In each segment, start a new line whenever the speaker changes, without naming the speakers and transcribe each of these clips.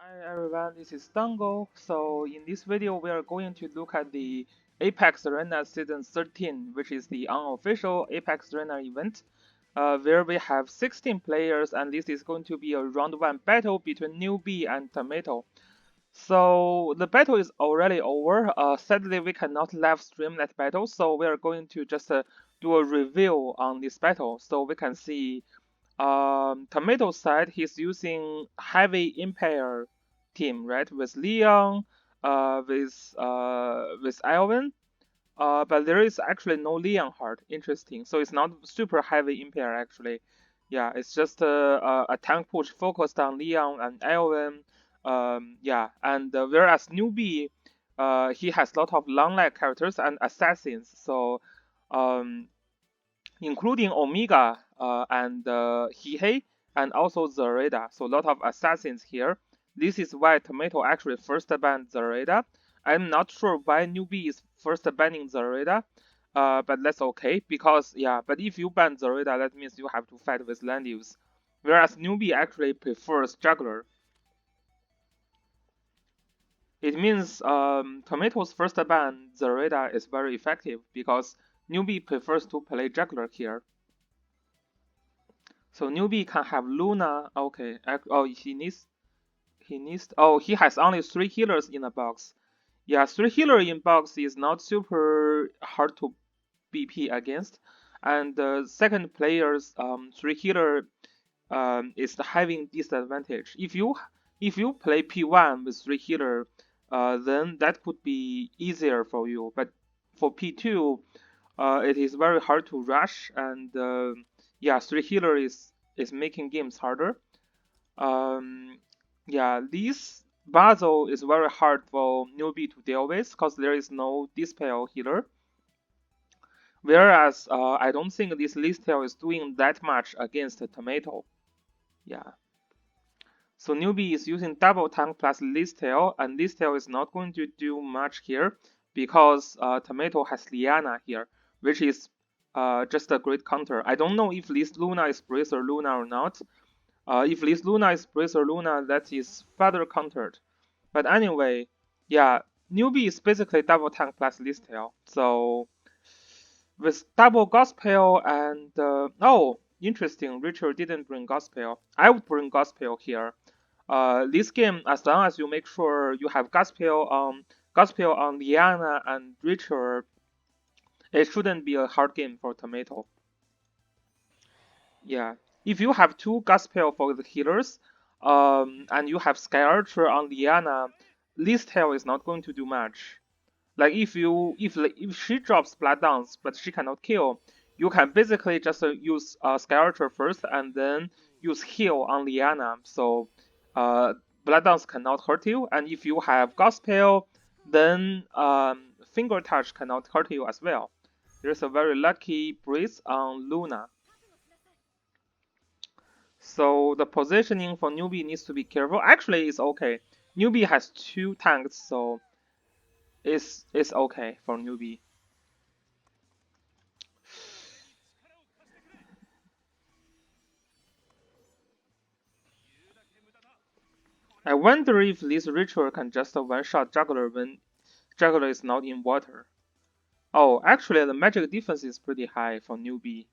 Hi everyone, this is Dango. So in this video, we are going to look at the Apex Arena Season 13, which is the unofficial Apex Arena event, where we have 16 players, and this is going to be a round 1 battle between Newbie and Tomato. So the battle is already over. Sadly, we cannot live stream that battle, so we are going to just do a review on this battle, so we can see Tomato side, he's using heavy Empire team, right? With Leon, with Alvin. But there is actually no Leon heart. Interesting. So it's not super heavy Empire actually. Yeah, it's just a tank push focused on Leon and Alvin. Yeah, and whereas Newbie, he has a lot of long leg characters and assassins. So um, including Omega and Hihei and also Zareda. So a lot of assassins here. This is why Tomato actually first banned Zareda. I'm not sure why Newbie is first banning Zareda, but that's okay because yeah. But if you ban Zareda, that means you have to fight with Landius, whereas Newbie actually prefers Juggler. It means Tomato's first ban Zareda is very effective because Newbie prefers to play Juggler here. So Newbie can have Luna. Okay. Oh, Oh, he has only 3 healers in a box. Yeah, 3 healer in box is not super hard to BP against. And the second player's 3 healer is having disadvantage. If you play P1 with 3 healer, then that could be easier for you. But for P2, it is very hard to rush, and yeah, 3 healer is making games harder. Yeah, this puzzle is very hard for Newbie to deal with because there is no dispel healer. Whereas I don't think this Listel is doing that much against Tomato. Yeah. So Newbie is using double tank plus Listel, and Listel is not going to do much here because Tomato has Liana here, which is just a great counter. I don't know if this Luna is Bracer Luna or not. If this Luna is Bracer Luna, that is further countered. But anyway, yeah, Newbie is basically double tank plus Listel. So with double Gospel and oh, interesting, Richard didn't bring Gospel. I would bring Gospel here. This game, as long as you make sure you have Gospel on Liana and Richard, it shouldn't be a hard game for Tomato. Yeah, if you have 2 Gospel for the healers, and you have Sky Archer on Liana, Listel is not going to do much. Like if she drops Blood Dance but she cannot kill, you can basically just use Sky Archer first and then use heal on Liana. So Blood Dance cannot hurt you, and if you have Gospel, then Finger Touch cannot hurt you as well. There's a very lucky Breeze on Luna. So the positioning for Newbie needs to be careful. Actually, it's okay. Newbie has 2 tanks, so it's okay for Newbie. I wonder if this ritual can just one-shot Juggler when Juggler is not in water. Oh, actually the magic defense is pretty high for Newbie.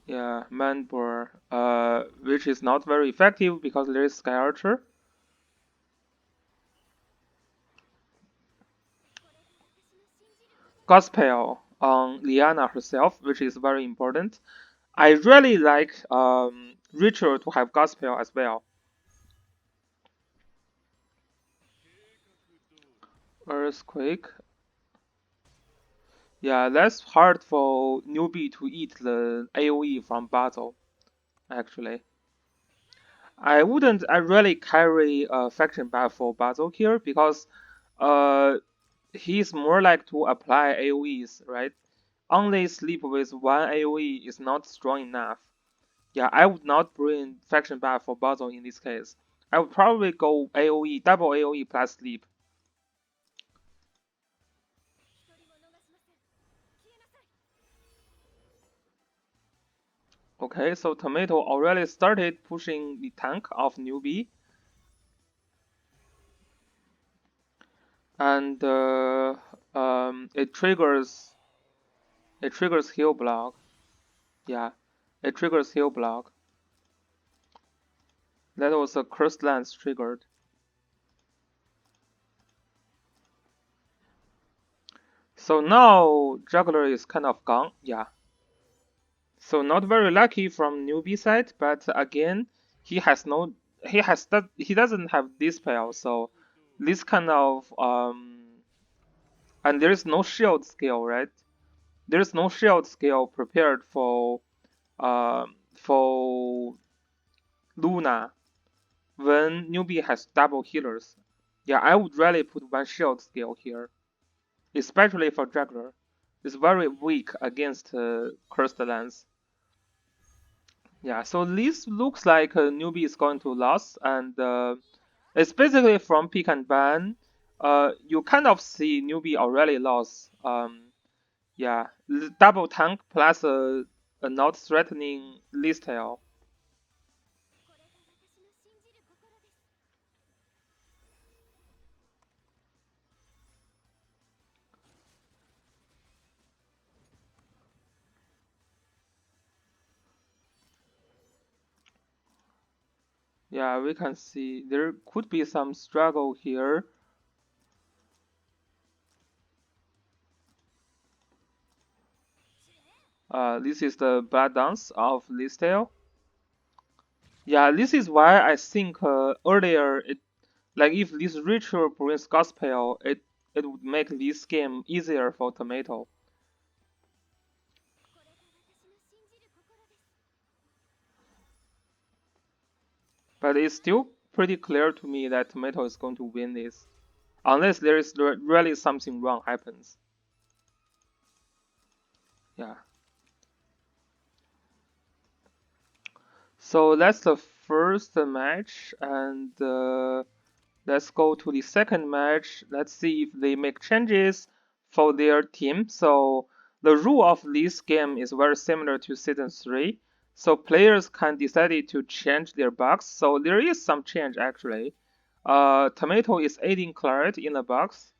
Yeah, Manbur, which is not very effective because there is Sky Archer. Gospel on Liana herself, which is very important. I really like Ritual to have Gospel as well. Earthquake. Yeah, that's hard for Newbie to eat the AoE from Basil, actually. I really carry faction buff for Basil here because he's more like to apply AoEs, right? Only sleep with 1 AoE is not strong enough. Yeah, I would not bring faction buff for Basil in this case. I would probably go AoE, double AoE plus sleep. Okay, so Tomato already started pushing the tank of Newbie, and it triggers heal block. Yeah, it triggers heal block. That was a cursed lance triggered. So now Juggler is kind of gone. Yeah. So not very lucky from Newbie side, but again, he has no, he doesn't have dispel, so this kind of and there is no shield skill, right? There is no shield skill prepared for Luna when Newbie has double healers. Yeah, I would really put one shield skill here, especially for Juggler. It's very weak against Cursed Lance. Yeah, so this looks like a Newbie is going to lose, and it's basically from pick and ban. You kind of see Newbie already lost. Yeah, double tank plus a not threatening Listel. Yeah, we can see there could be some struggle here. This is the blood dance of Listel. Yeah, this is why I think earlier like if this ritual brings gospel, it would make this game easier for Tomato. But it's still pretty clear to me that Tomato is going to win this, unless there is really something wrong happens. Yeah. So that's the first match, and let's go to the second match. Let's see if they make changes for their team. So the rule of this game is very similar to Season 3. So players can decide to change their box. So there is some change actually. Tomato is aiding Claret in the box.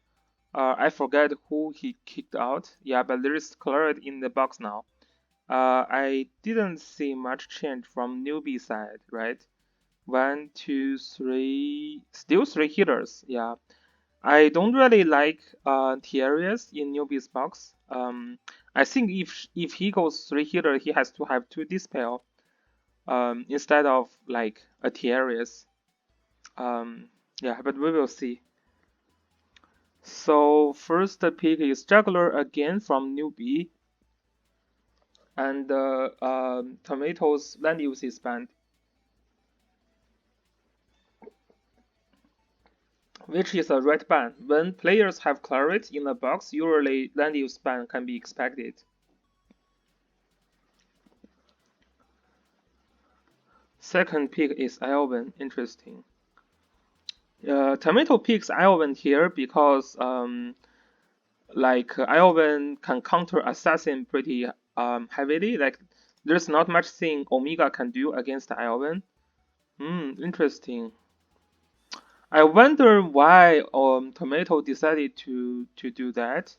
I forget who he kicked out. Yeah, but there is Claret in the box now. I didn't see much change from Newbie side, right? One, two, three, still three healers. Yeah, I don't really like Therius in Newbie's box. I think if he goes three healer, he has to have two dispel instead of like a Therius. Yeah, but we will see. So first pick is Juggler again from Newbie, and Tomatoes land use is banned, which is a red ban. When players have Claret in a box, usually land use ban can be expected. Second pick is Ivan. Interesting. Tomato picks Ivan here because like Ivan can counter Assassin pretty heavily. Like there's not much thing Omega can do against Ivan. Interesting. I wonder why Tomato decided to do that.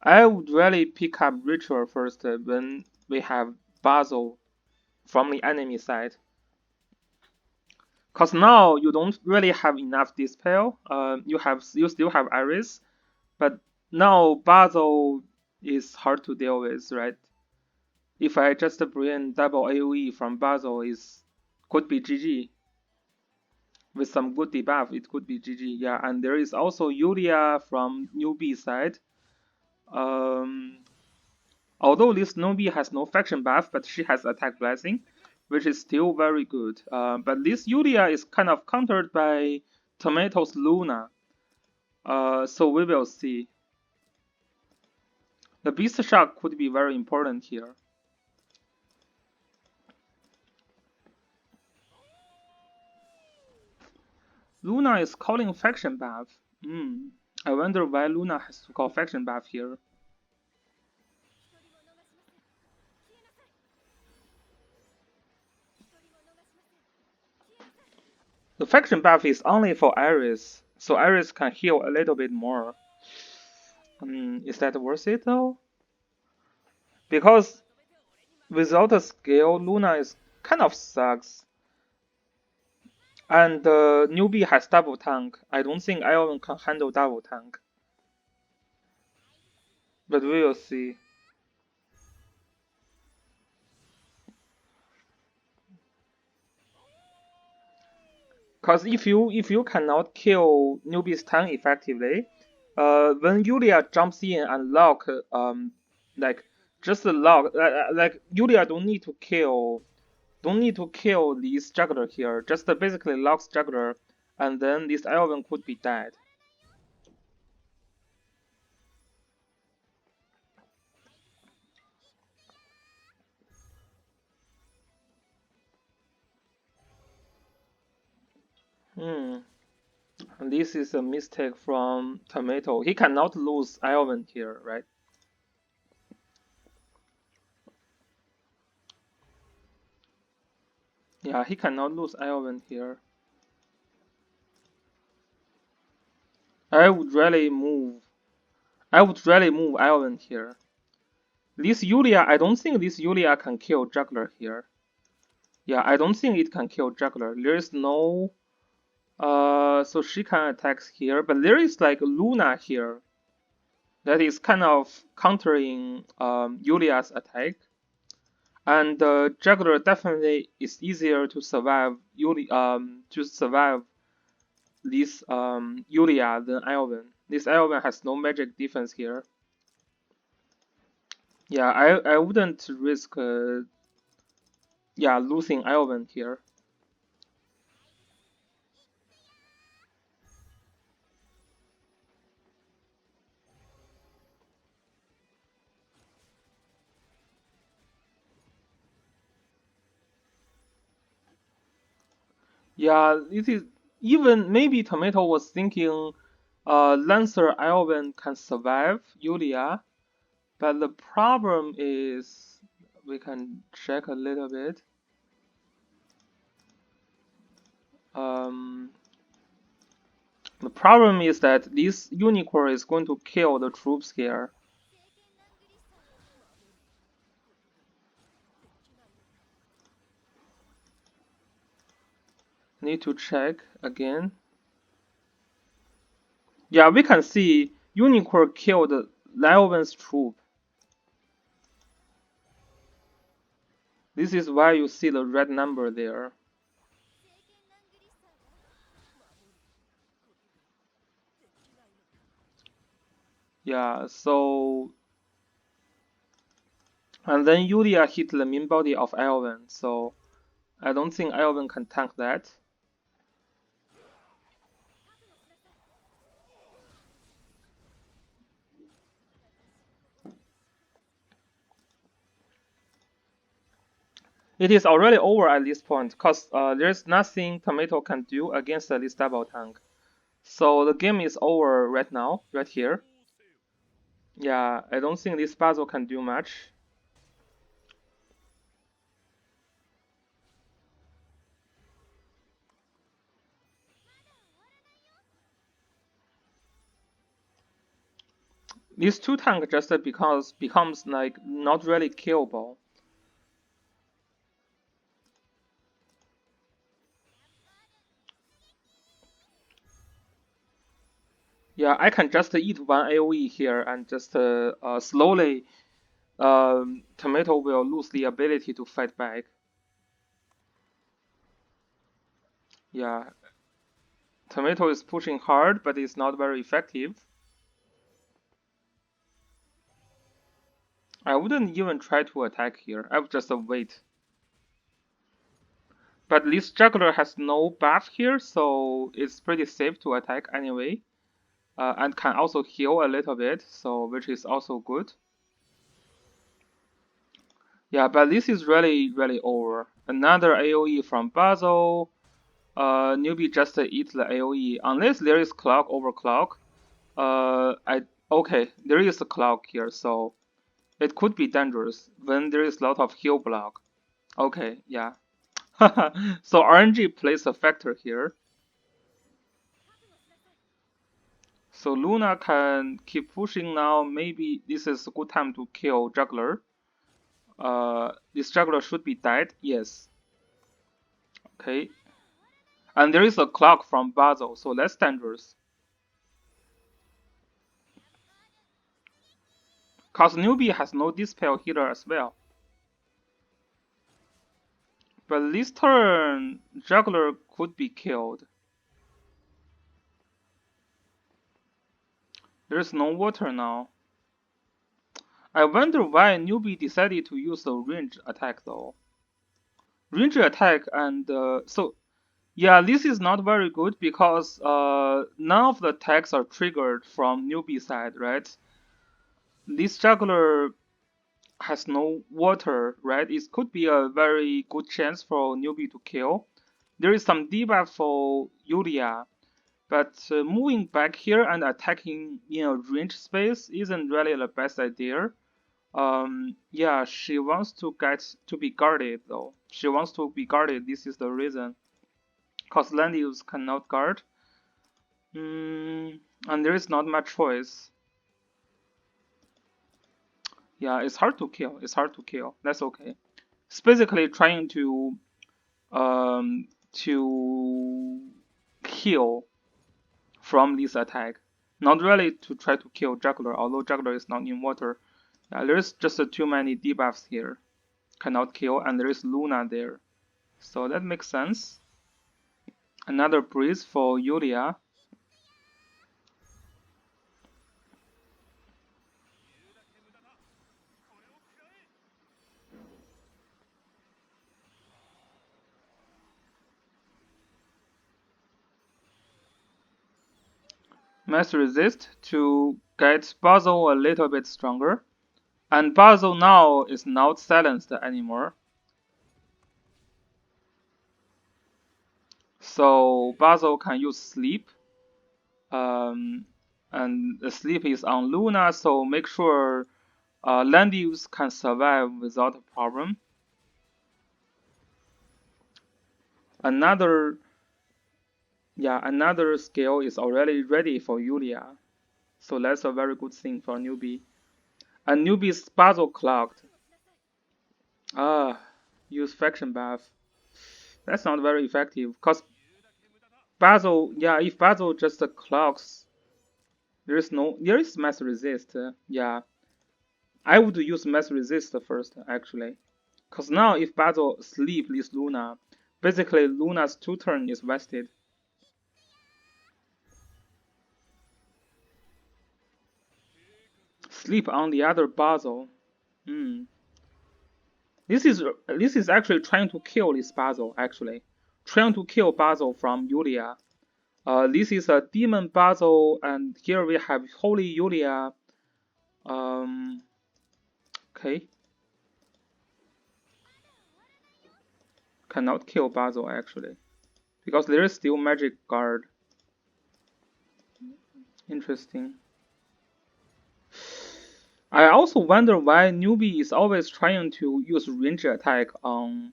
I would really pick up Ritual first when we have Basil from the enemy side. Cause now you don't really have enough dispel. You still have Iris, but now Basil is hard to deal with, right? If I just bring double AoE from Basil, is could be GG. With some good debuff, it could be GG. Yeah, and there is also Yulia from Newbie side. Um, Although this Newbie has no faction buff, but she has attack blessing, which is still very good. But this Yulia is kind of countered by Tomato's Luna. So we will see. The Beast Shark could be very important here. Luna is calling faction buff. I wonder why Luna has to call faction buff here. The faction buff is only for Iris, so Iris can heal a little bit more. Is that worth it though? Because without a skill, Luna is kind of sucks. And Newbie has double tank. I don't think Iron can handle double tank. But we will see. Cause if you cannot kill Newbie's tank effectively, when Yulia jumps in and lock like just lock like Yulia don't need to kill this juggler here. Just basically locks juggler, and then this Iron could be dead. This is a mistake from Tomato. He cannot lose Iron here, right? Yeah, he cannot lose Iron here. I would really move Iron here. This Yulia, I don't think this Yulia can kill Juggler here. Yeah, I don't think it can kill Juggler. There is no so she can attack here, but there is like Luna here. That is kind of countering Yulia's attack. And Juggler definitely is easier to survive this Yulia than Ivan. This Ivan has no magic defense here. Yeah, I wouldn't risk losing Ivan here. Yeah, it is even maybe Tomato was thinking Lancer Ivan can survive Yulia, but the problem is we can check a little bit. The problem is that this unicorn is going to kill the troops here. Need to check again. Yeah, we can see unicorn killed Lioven's troop. This is why you see the red number there. Yeah, so and then Yulia hit the main body of Elven, so I don't think Elven can tank that. It is already over at this point, cause there's nothing Tomato can do against this double tank. So the game is over right now, right here. Yeah, I don't think this puzzle can do much. These two tank just becomes like not really killable. Yeah, I can just eat one AoE here and just slowly Tomato will lose the ability to fight back. Yeah, Tomato is pushing hard, but it's not very effective. I wouldn't even try to attack here. I would just wait. But this juggler has no buff here, so it's pretty safe to attack anyway. And can also heal a little bit, so which is also good. Yeah, but this is really over. Another AoE from Basil. Newbie just eat the AoE. Unless there is clock over clock. Okay, there is a clock here, so it could be dangerous when there is a lot of heal block. Okay, yeah. So RNG plays a factor here. So Luna can keep pushing now. Maybe this is a good time to kill Juggler. This Juggler should be dead. Yes. Okay. And there is a clock from Basil, so that's dangerous. Cause Newbie has no dispel healer as well. But this turn, Juggler could be killed. There's no water now. I wonder why Newbie decided to use a range attack though. Range attack and so yeah, this is not very good because none of the attacks are triggered from Newbie side, right? This Juggler has no water, right? It could be a very good chance for Newbie to kill. There is some debuff for Yulia, but moving back here and attacking in a range space isn't really the best idea. Yeah, she wants to get to be guarded though. She wants to be guarded. This is the reason. Cause land use cannot guard. And there is not much choice. Yeah, it's hard to kill. It's hard to kill. That's okay. It's basically trying to heal from this attack. Not really to try to kill Juggler, although Juggler is not in water. Yeah, there's just too many debuffs here. Cannot kill, and there is Luna there. So that makes sense. Another breeze for Yulia. Mass resist to get Basil a little bit stronger. And Basil now is not silenced anymore. So Basil can use sleep. And the sleep is on Luna, so make sure land use can survive without a problem. Another skill is already ready for Yulia. So that's a very good thing for Newbie. And Newbie's Basil clogged. Use faction buff. That's not very effective, cause Basil, yeah, if Basil just clogs, there is mass resist. Yeah, I would use mass resist first actually, cause now if Basil sleep this Luna, basically Luna's 2 turn is wasted. Sleep on the other Basil. This is actually trying to kill this Basil actually, trying to kill Basil from Yulia. This is a demon Basil, and here we have Holy Yulia. Okay. Cannot kill Basil actually, because there is still magic guard. Interesting. I also wonder why Newbie is always trying to use range attack on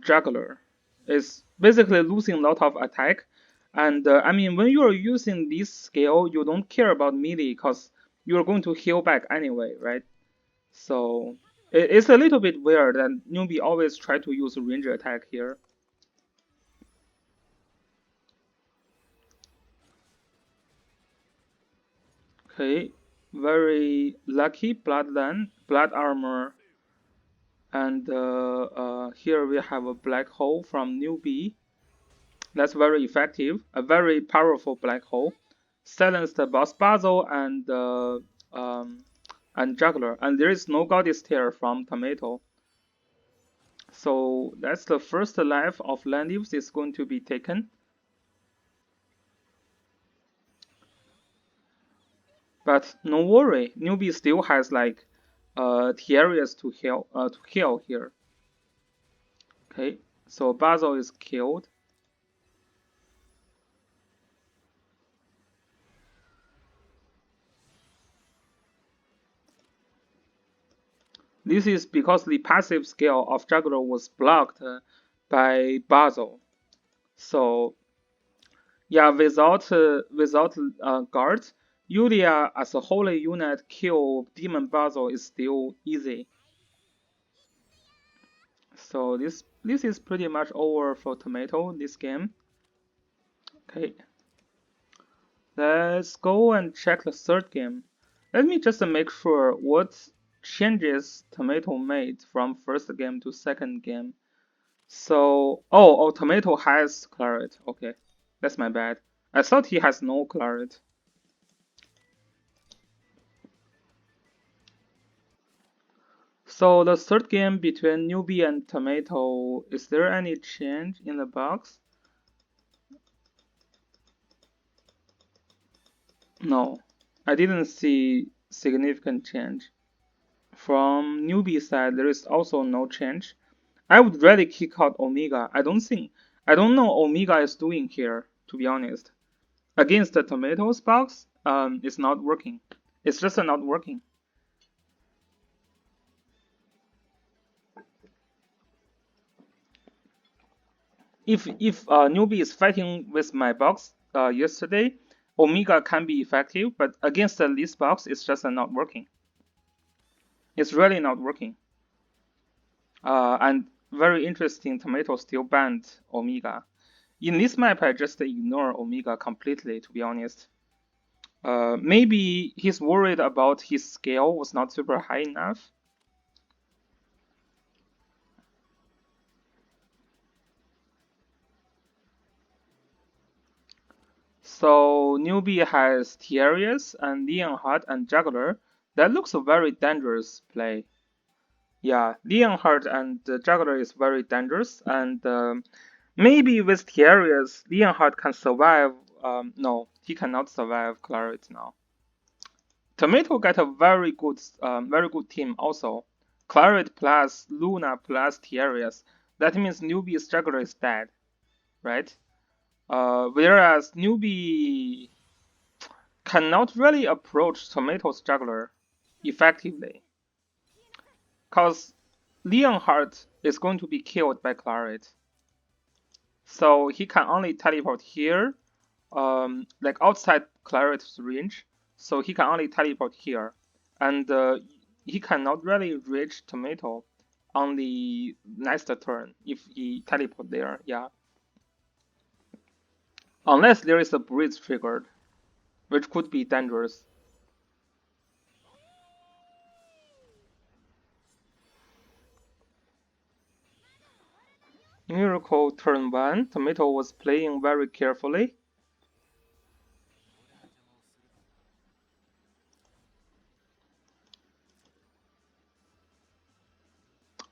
Juggler. It's basically losing a lot of attack. And I mean, when you are using this skill, you don't care about melee because you're going to heal back anyway, right? So it's a little bit weird that Newbie always try to use range attack here. Okay, very lucky blood armor, and here we have a black hole from Newbie. That's very effective, a very powerful black hole. Silenced boss Basil and Juggler, and there is no Goddess Tear from Tomato. So that's the first life of Landius is going to be taken. But no worry, Newbie still has like Tiaras to kill here. Okay, so Basil is killed. This is because the passive skill of Juggler was blocked by Basil. So Yeah, without guards, Yulia as a holy unit kill demon Basil is still easy. So this is pretty much over for Tomato this game. Okay, let's go and check the third game. Let me just make sure what changes Tomato made from first game to second game. So, oh, Tomato has claret. Okay, that's my bad. I thought he has no claret. So the third game between Newbie and Tomato, is there any change in the box? No, I didn't see significant change. From Newbie side, there is also no change. I would really kick out Omega. I don't know Omega is doing here, to be honest. Against the Tomatoes box, it's not working. It's just not working. If Newbie is fighting with my box yesterday, Omega can be effective, but against this box, it's just not working. It's really not working. And very interesting, Tomato still banned Omega. In this map, I just ignore Omega completely, to be honest. Maybe he's worried about his scale was not super high enough. So Newbie has Tiarius and Leonhardt and Juggler. That looks a very dangerous play. Yeah, Leonhardt and Juggler is very dangerous, and maybe with Tiarius, Leonhardt can survive. No, he cannot survive Claret now. Tomato got a very good team also. Claret plus Luna plus Tiarius. That means Newbie's Juggler is dead, right? Whereas Newbie cannot really approach Tomato's Juggler effectively, because Leonhardt is going to be killed by Claret. So he can only teleport here, like outside Claret's range. So he can only teleport here, and he cannot really reach Tomato on the next turn if he teleport there. Yeah, unless there is a breeze triggered, which could be dangerous. Miracle turn 1, Tomato was playing very carefully.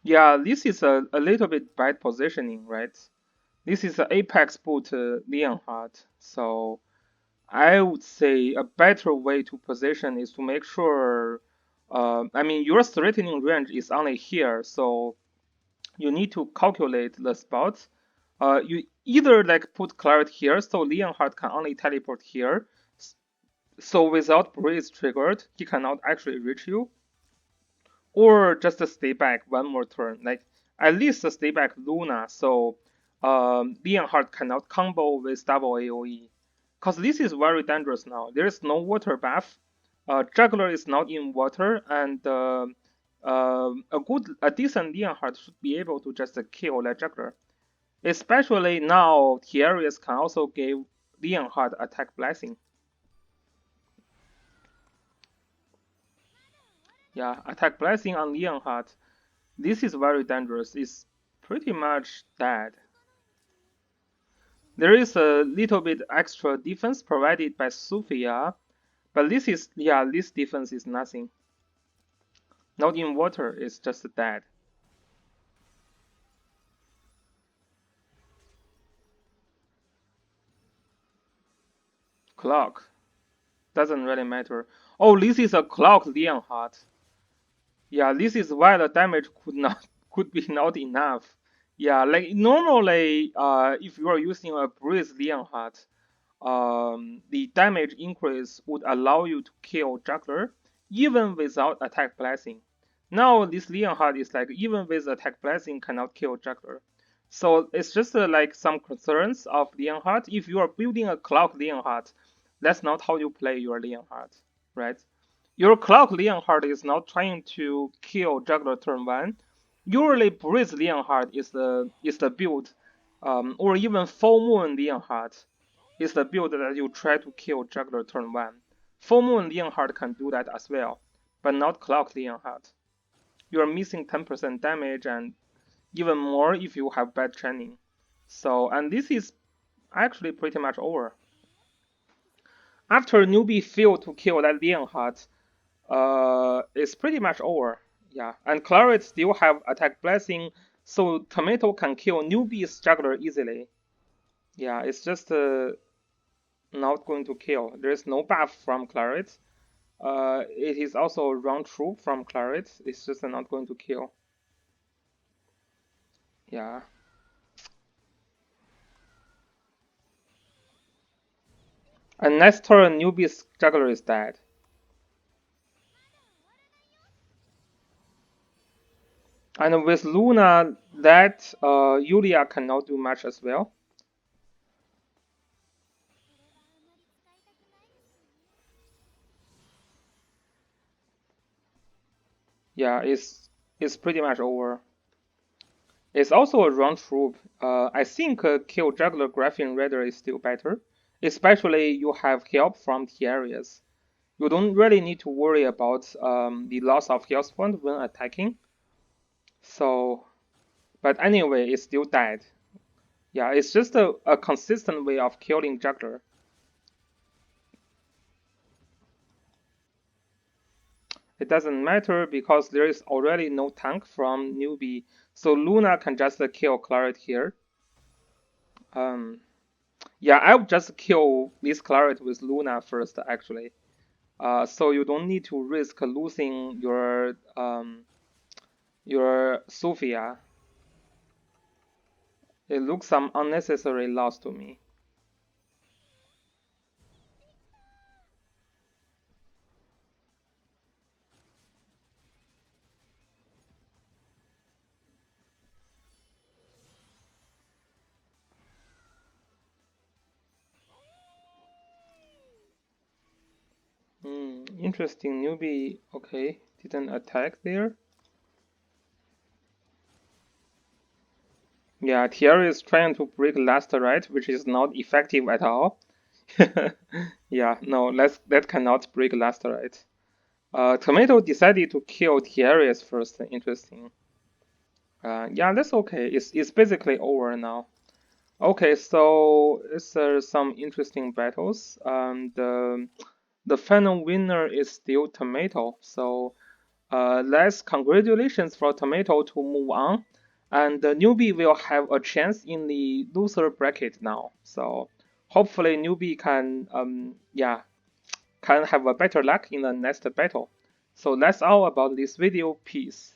Yeah, this is a little bit bad positioning, right? This is an Apex boot Leonhardt, so I would say a better way to position is to make sure, I mean, your threatening range is only here, so you need to calculate the spots. You either like put Claret here, so Leonhardt can only teleport here, so without Breeze triggered, he cannot actually reach you, or just stay back one more turn, like at least stay back Luna, so Leonhardt cannot combo with double AoE. Because this is very dangerous now. There is no water buff. Juggler is not in water, and a decent Leonhardt should be able to just kill that Juggler. Especially now, Tiarius can also give Leonhardt attack blessing. Yeah, attack blessing on Leonhardt. This is very dangerous. It's pretty much dead. There is a little bit extra defense provided by Sophia, but this defense is nothing. Not in water, it's just dead. Clock. Doesn't really matter. Oh, this is a clock Leonhardt. Yeah, this is why the damage could be not enough. Yeah, like normally, if you are using a Breeze Leonhardt, the damage increase would allow you to kill Juggler even without attack blessing. Now this Leonhardt is like even with attack blessing cannot kill Juggler. So it's just like some concerns of Leonhardt. If you are building a clock Leonhardt, that's not how you play your Leonhardt, right? Your clock Leonhardt is not trying to kill juggler turn one. Usually Breeze Leonhardt is the build, or even Full Moon Leonhardt is the build that you try to kill juggler turn one. Full Moon Leonhardt can do that as well, but not clock Leonhardt. You are missing 10% damage and even more if you have bad training. So, and this is actually pretty much over. After Newbie failed to kill that Leonhardt, it's pretty much over. Yeah, and Claret still have attack blessing, so Tomato can kill Newbie's juggler easily. Yeah, it's just not going to kill. There is no buff from Claret. It is also round true from Claret. It's just not going to kill. Yeah. And next turn, Newbie's juggler is dead. And with Luna, that Yulia cannot do much as well. Yeah, it's pretty much over. It's also a round troop. I think kill juggler Graphene Raider is still better, especially you have help from T-areas. You don't really need to worry about the loss of health point when attacking. So, but anyway, it's still dead. Yeah, it's just a consistent way of killing juggler. It doesn't matter because there is already no tank from Newbie, so Luna can just kill Claret here. Yeah, I'll just kill this Claret with Luna first, actually. So you don't need to risk losing your Sophia. It looks some unnecessary loss to me. Interesting. Newbie, okay, didn't attack there. Yeah, Thierry is trying to break last right, which is not effective at all. Yeah, no, that cannot break last right. Tomato decided to kill Thierry's first. Interesting. Yeah, that's okay. It's basically over now. Okay, so it's some interesting battles. The final winner is still Tomato. So let's congratulations for Tomato to move on, and the Newbie will have a chance in the loser bracket now. So hopefully Newbie can yeah, can have a better luck in the next battle. So that's all about this video. Peace.